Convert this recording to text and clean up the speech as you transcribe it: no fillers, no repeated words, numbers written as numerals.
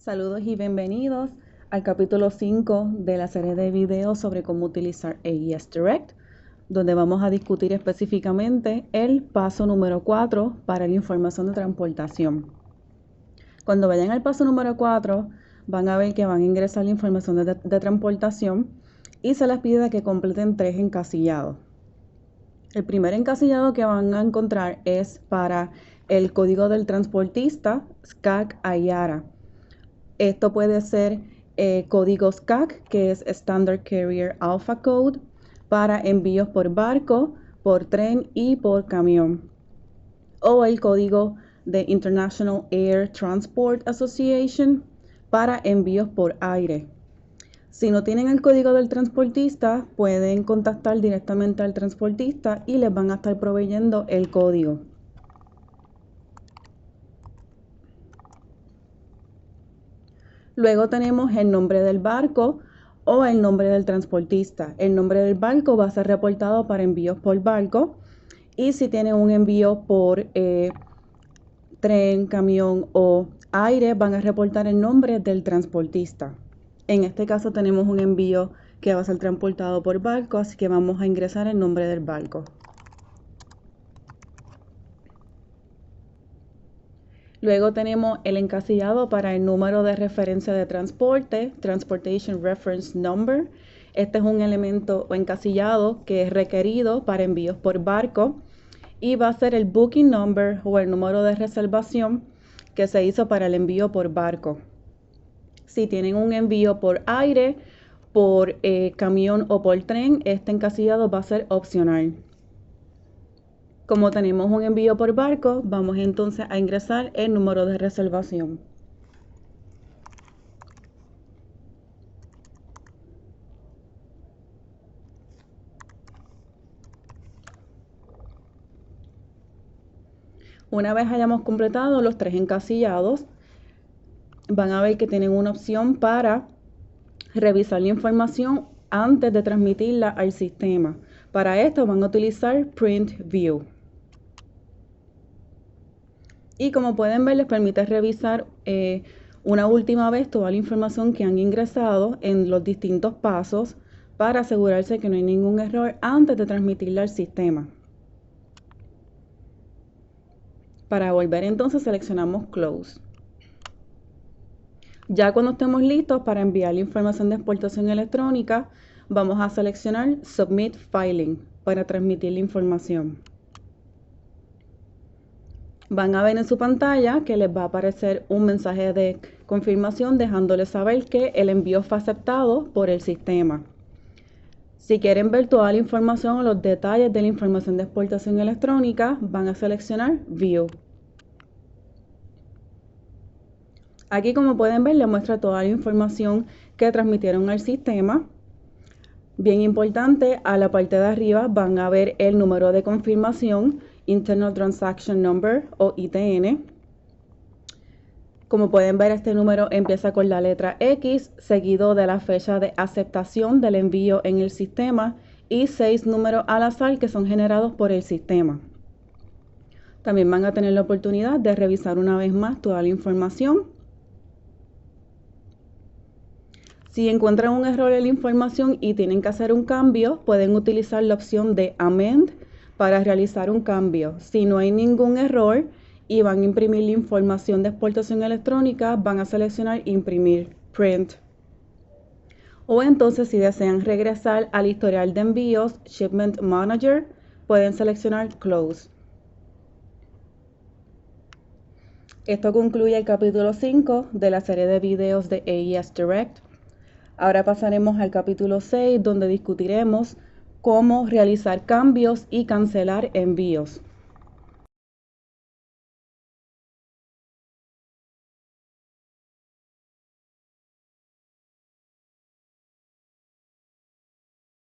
Saludos y bienvenidos al capítulo 5 de la serie de videos sobre cómo utilizar AES Direct, donde vamos a discutir específicamente el paso número 4 para la información de transportación. Cuando vayan al paso número 4, van a ver que van a ingresar la información de transportación y se les pide que completen 3 encasillados. El primer encasillado que van a encontrar es para el código del transportista SCAC IATA. Esto puede ser código SCAC, que es Standard Carrier Alpha Code, para envíos por barco, por tren y por camión. O el código de International Air Transport Association para envíos por aire. Si no tienen el código del transportista, pueden contactar directamente al transportista y les van a estar proveyendo el código. Luego tenemos el nombre del barco o el nombre del transportista. El nombre del barco va a ser reportado para envíos por barco, y si tienen un envío por tren, camión o aire, van a reportar el nombre del transportista. En este caso tenemos un envío que va a ser transportado por barco, así que vamos a ingresar el nombre del barco. Luego tenemos el encasillado para el número de referencia de transporte, Transportation Reference Number. Este es un elemento o encasillado que es requerido para envíos por barco y va a ser el Booking Number o el número de reservación que se hizo para el envío por barco. Si tienen un envío por aire, por camión o por tren, este encasillado va a ser opcional. Como tenemos un envío por barco, vamos entonces a ingresar el número de reservación. Una vez hayamos completado los 3 encasillados, van a ver que tienen una opción para revisar la información antes de transmitirla al sistema. Para esto van a utilizar Print View. Y como pueden ver, les permite revisar una última vez toda la información que han ingresado en los distintos pasos para asegurarse que no hay ningún error antes de transmitirla al sistema. Para volver entonces seleccionamos Close. Ya cuando estemos listos para enviar la información de exportación electrónica, vamos a seleccionar Submit Filing para transmitir la información. Van a ver en su pantalla que les va a aparecer un mensaje de confirmación dejándoles saber que el envío fue aceptado por el sistema. Si quieren ver toda la información o los detalles de la información de exportación electrónica, van a seleccionar View. Aquí, como pueden ver, les muestra toda la información que transmitieron al sistema. Bien importante, a la parte de arriba van a ver el número de confirmación, Internal Transaction Number o ITN. Como pueden ver, este número empieza con la letra X, seguido de la fecha de aceptación del envío en el sistema y 6 números al azar que son generados por el sistema. También van a tener la oportunidad de revisar una vez más toda la información. Si encuentran un error en la información y tienen que hacer un cambio, pueden utilizar la opción de Amend para realizar un cambio. Si no hay ningún error y van a imprimir la información de exportación electrónica, van a seleccionar Imprimir, Print. O entonces, si desean regresar al historial de envíos, Shipment Manager, pueden seleccionar Close. Esto concluye el capítulo 5 de la serie de videos de AES Direct. Ahora pasaremos al capítulo 6, donde discutiremos cómo realizar cambios y cancelar envíos.